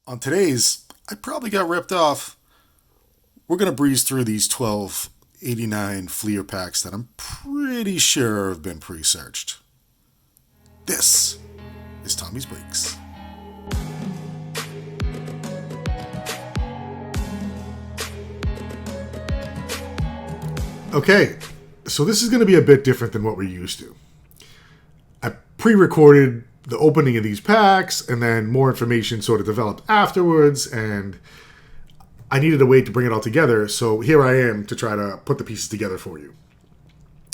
On today's, I probably got ripped off. We're going to breeze through these 1289 Fleer packs that I'm pretty sure have been pre searched. This is Tommy's Breaks. Okay, so this is going to be a bit different than what we're used to. I pre recorded the opening of these packs, and then more information sort of developed afterwards, and I needed a way to bring it all together, so here I am to try to put the pieces together for you.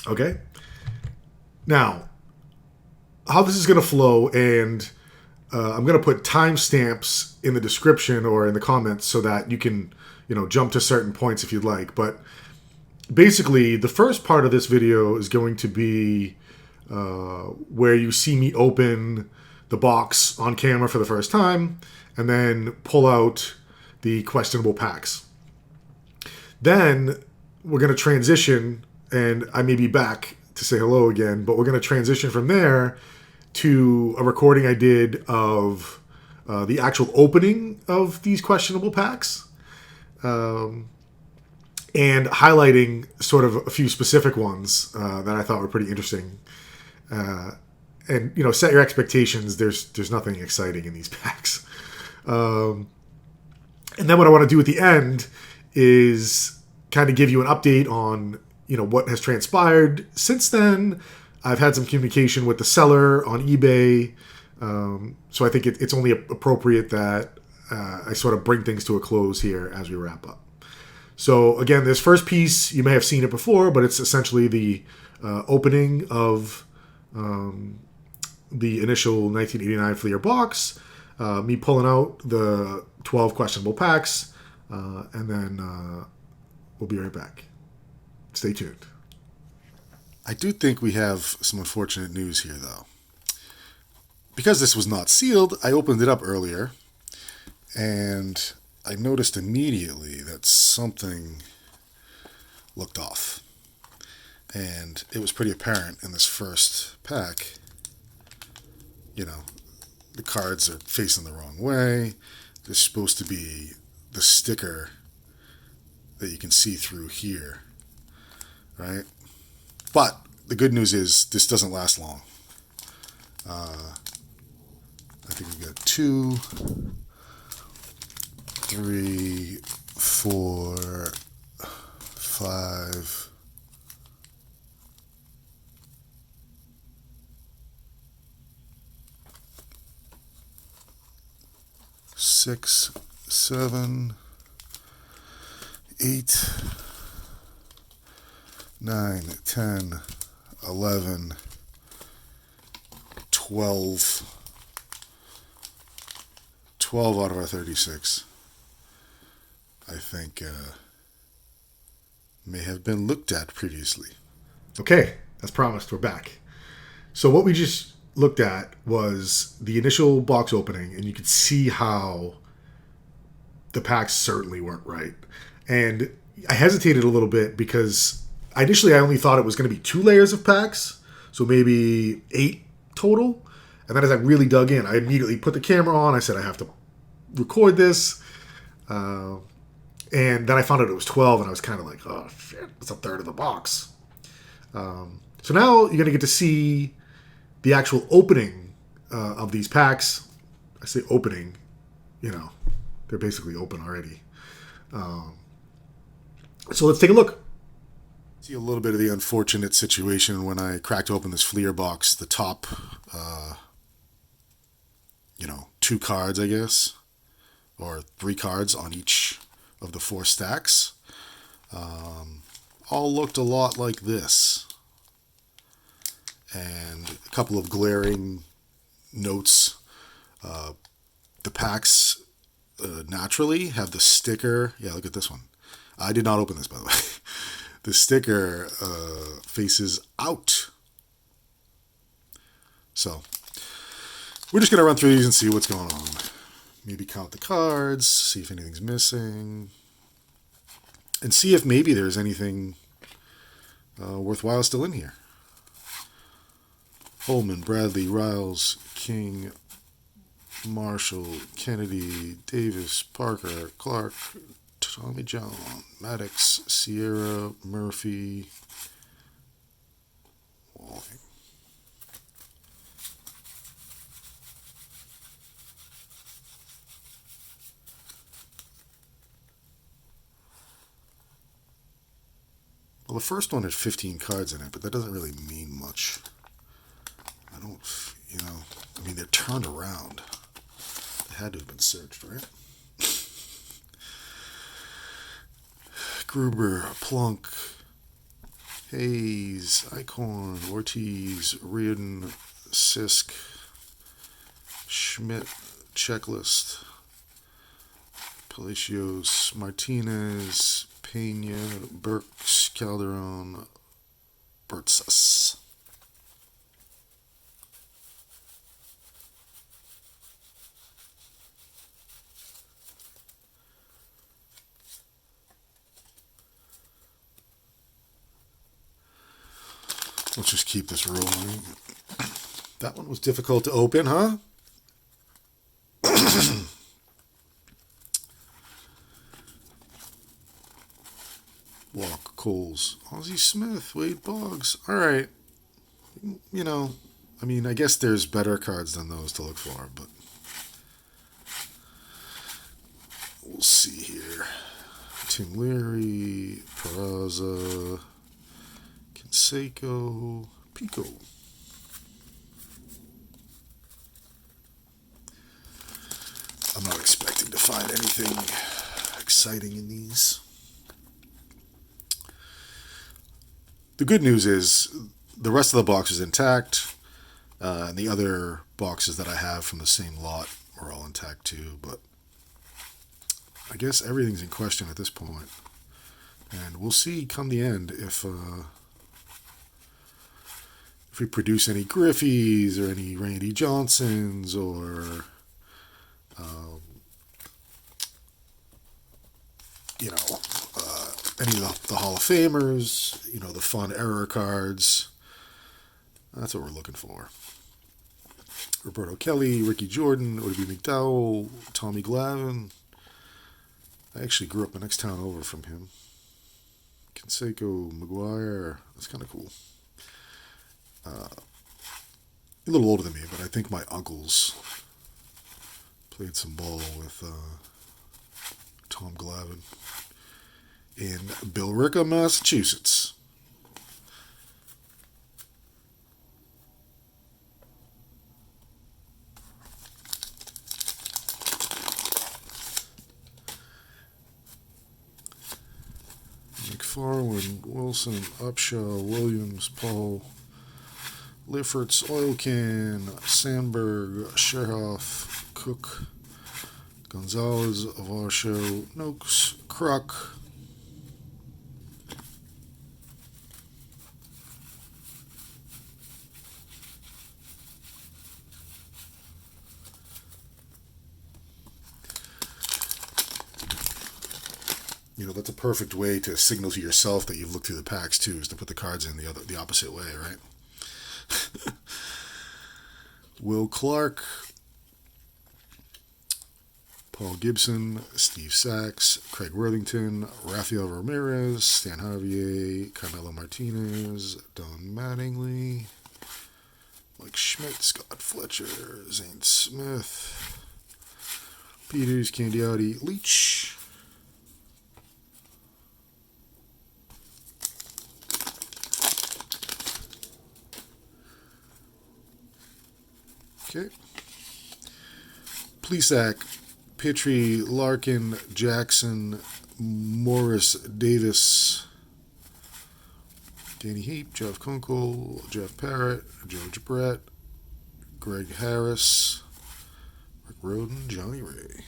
Okay? Now, how this is going to flow, and I'm going to put timestamps in the description or in the comments so that you can, jump to certain points if you'd like. But basically, the first part of this video is going to be where you see me open the box on camera for the first time and then pull out the questionable packs. Then we're going to transition, and I may be back to say hello again, but we're going to transition from there to a recording I did of the actual opening of these questionable packs, and highlighting sort of a few specific ones that I thought were pretty interesting. And set your expectations. There's nothing exciting in these packs. And then what I want to do at the end is kind of give you an update on what has transpired since then. I've had some communication with the seller on eBay, so I think it's only appropriate that I sort of bring things to a close here as we wrap up. So again, this first piece, you may have seen it before, but it's essentially the opening of the initial 1989 Fleer box, me pulling out the 12 questionable packs, and then we'll be right back. Stay tuned. I do think we have some unfortunate news here, though. Because this was not sealed, I opened it up earlier, and I noticed immediately that something looked off. And it was pretty apparent in this first pack. The cards are facing the wrong way. There's supposed to be the sticker that you can see through here, right? But the good news is this doesn't last long. I think we've got 2, 3, 4, 5, 6, 7, 8, 9, 10, 11, 12. 12 out of our 36, I think, may have been looked at previously. Okay, as promised, we're back. So what we just looked at was the initial box opening, and you could see how the packs certainly weren't right. And I hesitated a little bit because initially I only thought it was going to be 2 layers of packs, so maybe 8 total. And then as I really dug in, I immediately put the camera on. I said, I have to record this. And then I found out it was 12, and I was kind of like, oh, shit, it's a third of the box. So now you're going to get to see the actual opening of these packs. I say opening, they're basically open already. So let's take a look. See a little bit of the unfortunate situation when I cracked open this Fleer box. The top, 2 cards, I guess, or 3 cards on each of the 4 stacks, all looked a lot like this. And a couple of glaring notes. The packs naturally have the sticker. Yeah, look at this one. I did not open this, by the way. The sticker faces out. So we're just going to run through these and see what's going on. Maybe count the cards, see if anything's missing, and see if maybe there's anything worthwhile still in here. Holman, Bradley, Riles, King, Marshall, Kennedy, Davis, Parker, Clark, Tommy John, Maddox, Sierra, Murphy, Walling. Well, the first one had 15 cards in it, but that doesn't really mean much. I don't, I mean, they're turned around. They had to have been searched, right? Gruber, Plunk, Hayes, Eichhorn, Ortiz, Reardon, Sisk, Schmidt, Checklist, Palacios, Martinez, Pena, Burks, Calderon, Bertzas. Let's just keep this rolling. That one was difficult to open, huh? Walk, Coles, Ozzie Smith, Wade Boggs. All right. I mean, I guess there's better cards than those to look for, but we'll see here. Tim Leary, Peraza, Canseco, Pico. I'm not expecting to find anything exciting in these. The good news is the rest of the box is intact, and the other boxes that I have from the same lot are all intact too, but I guess everything's in question at this point. And we'll see come the end if we produce any Griffeys or any Randy Johnsons or any of the Hall of Famers, the fun error cards. That's what we're looking for. Roberto Kelly, Ricky Jordan, O.B. McDowell, Tommy Glavine. I actually grew up the next town over from him. Canseco, McGuire. That's kind of cool. A little older than me, but I think my uncles played some ball with Tom Glavine in Billerica, Massachusetts. McFarland, Wilson, Upshaw, Williams, Paul, Lifferts, Oilcan, Sandberg, Scherhoff, Cook, Gonzalez, Avarsho, Noakes, Kruk. That's a perfect way to signal to yourself that you've looked through the packs too, is to put the cards in the opposite way, right? Will Clark, Paul Gibson, Steve Sachs, Craig Worthington, Rafael Ramirez, Stan Javier, Carmelo Martinez, Don Mattingly, Mike Schmidt, Scott Fletcher, Zane Smith, Peters, Candiotti, Leach. Okay. Plesac, Petrie, Larkin, Jackson, Morris, Davis, Danny Heap, Jeff Kunkel, Jeff Parrott, George Brett, Greg Harris, Rick Roden, Johnny Ray.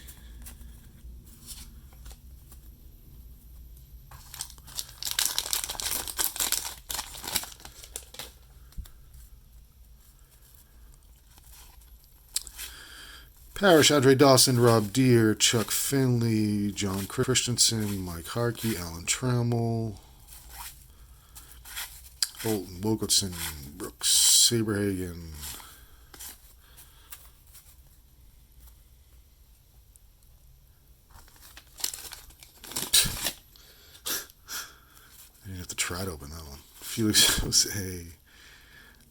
Parrish, Andre Dawson, Rob Deere, Chuck Finley, John Christensen, Mike Harkey, Alan Trammell, Bolton, Wilkinson, Brooks, Saberhagen, try to open that one. Felix Jose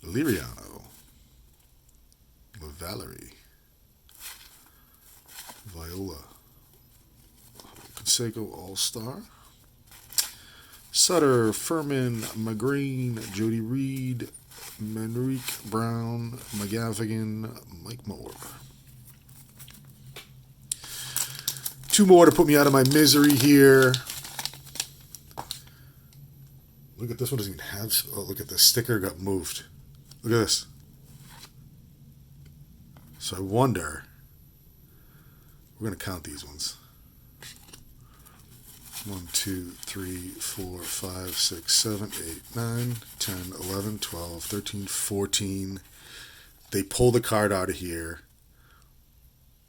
Liriano. Valerie. Viola. Conseco All-Star. Sutter, Furman, McGreen, Jody Reed, Manrique Brown, McGavigan, Mike Moore. 2 more to put me out of my misery here. Look at this one, doesn't even have... Oh, look at this. Sticker got moved. Look at this. So I wonder... We're going to count these ones. 1, 2, 3, 4, 5, 6, 7, 8, 9, 10, 11, 12, 13, 14. They pulled the card out of here.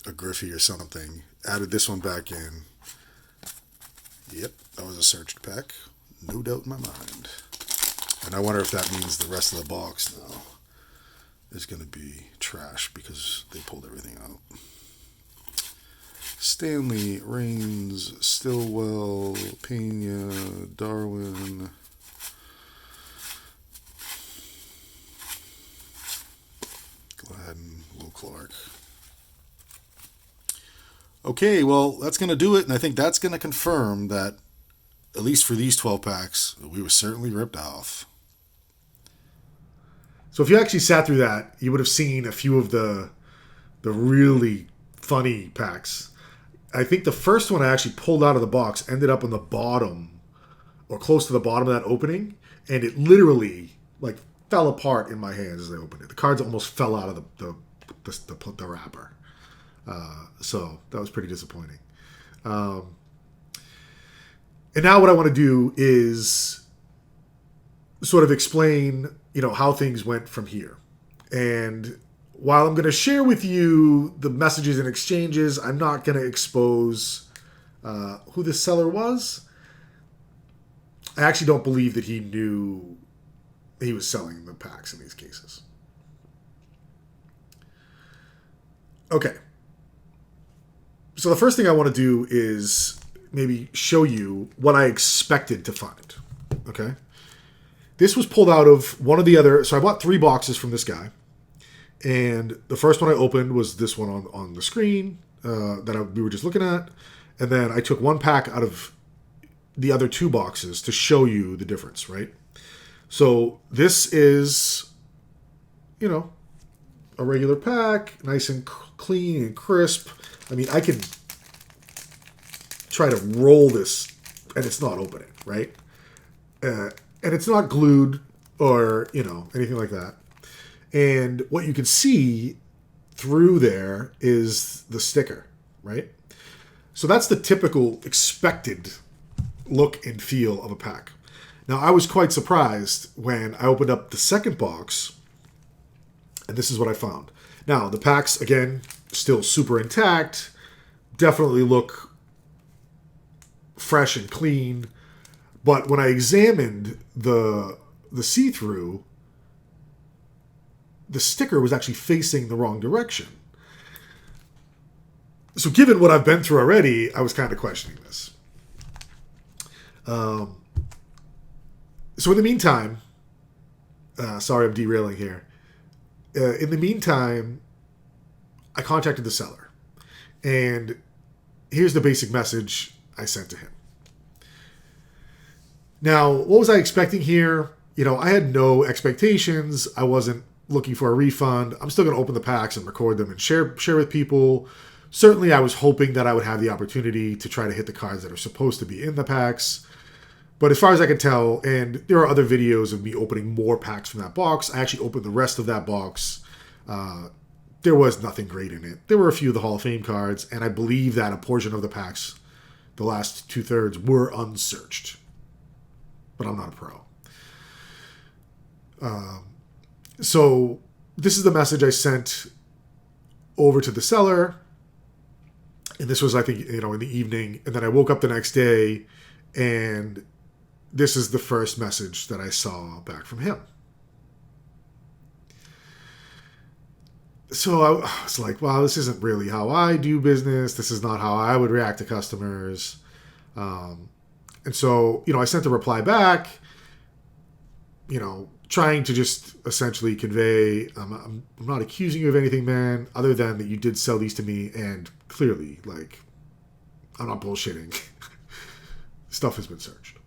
A Griffey or something. Added this one back in. Yep, that was a searched pack. No doubt in my mind. And I wonder if that means the rest of the box now is going to be trash because they pulled everything out. Stanley, Raines, Stillwell, Pena, Darwin, Gladden, Will Clark. Okay, well, that's going to do it, and I think that's going to confirm that, at least for these 12 packs, we were certainly ripped off. So if you actually sat through that, you would have seen a few of the really funny packs. I think the first one I actually pulled out of the box ended up on the bottom or close to the bottom of that opening, and it literally like fell apart in my hands as I opened it. The cards almost fell out of the wrapper. So that was pretty disappointing. And now what I want to do is sort of explain, how things went from here. And while I'm going to share with you the messages and exchanges, I'm not going to expose who the seller was. I actually don't believe that he knew he was selling the packs in these cases. Okay. So the first thing I want to do is maybe show you what I expected to find. Okay. This was pulled out of one of the other. So I bought 3 boxes from this guy. And the first one I opened was this one on the screen that we were just looking at. And then I took 1 pack out of the other 2 boxes to show you the difference, right? So this is, a regular pack, nice and clean and crisp. I mean, I can try to roll this and it's not opening, right? And it's not glued or, anything like that. And what you can see through there is the sticker, right? So that's the typical expected look and feel of a pack. Now, I was quite surprised when I opened up the second box, and this is what I found. Now, the packs, again, still super intact, definitely look fresh and clean, but when I examined the see-through, the sticker was actually facing the wrong direction. So given what I've been through already, I was kind of questioning this. So in the meantime, sorry I'm derailing here. In the meantime, I contacted the seller. And here's the basic message I sent to him. Now, what was I expecting here? I had no expectations. I wasn't looking for a refund. I'm still going to open the packs and record them and share with people. Certainly, I was hoping that I would have the opportunity to try to hit the cards that are supposed to be in the packs. But as far as I can tell, and there are other videos of me opening more packs from that box, I actually opened the rest of that box. There was nothing great in it. There were a few of the Hall of Fame cards, and I believe that a portion of the packs, the last 2/3, were unsearched. But I'm not a pro. So this is the message I sent over to the seller. And this was, I think, in the evening. And then I woke up the next day, and this is the first message that I saw back from him. So I was like, wow, this isn't really how I do business. This is not how I would react to customers. And so, I sent a reply back, trying to just essentially convey, I'm not accusing you of anything, man, other than that you did sell these to me, and clearly, like, I'm not bullshitting. Stuff has been searched.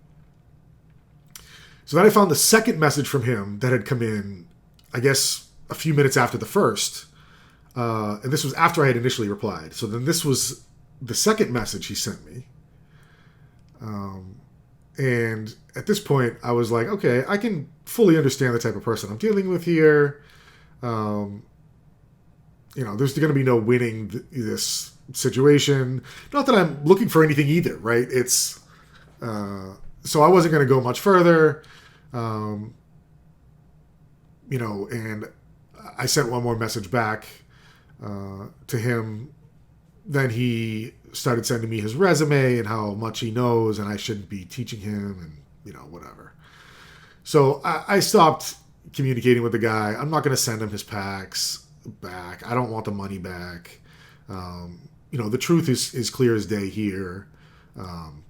So then I found the second message from him that had come in, I guess, a few minutes after the first. And this was after I had initially replied. So then this was the second message he sent me. And at this point, I was like, okay, I can fully understand the type of person I'm dealing with here. There's going to be no winning this situation. Not that I'm looking for anything either, right? It's so I wasn't going to go much further. And I sent one more message back to him. Then he started sending me his resume and how much he knows, and I shouldn't be teaching him, and whatever. So I stopped communicating with the guy. I'm not going to send him his packs back. I don't want the money back. The truth is clear as day here. I'm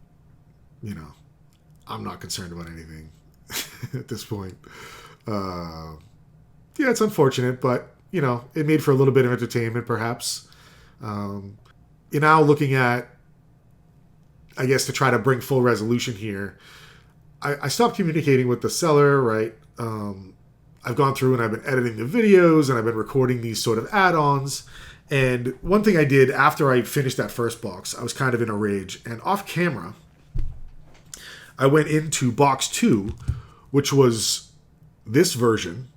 not concerned about anything at this point. It's unfortunate, but it made for a little bit of entertainment, perhaps. You're now looking at, I guess, to try to bring full resolution here. I stopped communicating with the seller, right? I've gone through and I've been editing the videos and I've been recording these sort of add-ons. And one thing I did after I finished that first box, I was kind of in a rage. And off camera, I went into box 2, which was this version,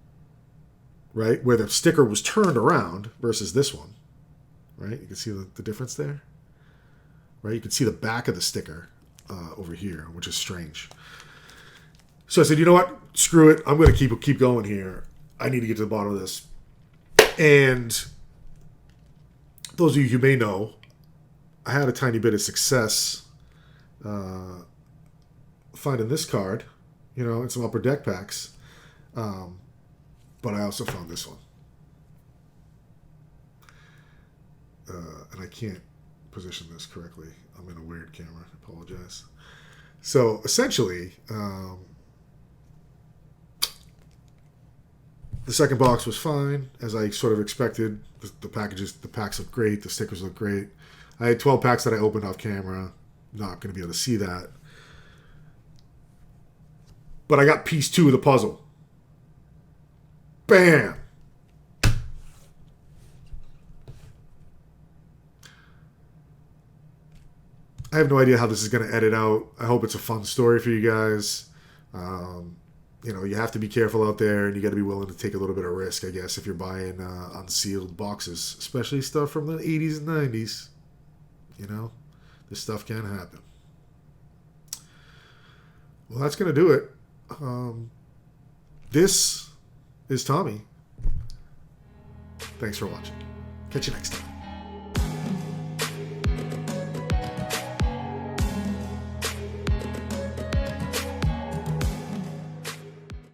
right? Where the sticker was turned around versus this one, right? You can see the difference there, right? You can see the back of the sticker over here, which is strange. So I said, you know what? Screw it. I'm going to keep going here. I need to get to the bottom of this. And those of you who may know, I had a tiny bit of success finding this card, in some upper deck packs. But I also found this one. And I can't position this correctly. I'm in a weird camera. I apologize. So essentially, the second box was fine, as I sort of expected. The packs look great. The stickers look great. I had 12 packs that I opened off camera. Not going to be able to see that. But I got piece 2 of the puzzle. Bam! I have no idea how this is going to edit out. I hope it's a fun story for you guys. You have to be careful out there, and you got to be willing to take a little bit of risk, I guess, if you're buying unsealed boxes, especially stuff from the 80s and 90s. This stuff can happen. Well, that's going to do it. This is Tommy. Thanks for watching. Catch you next time.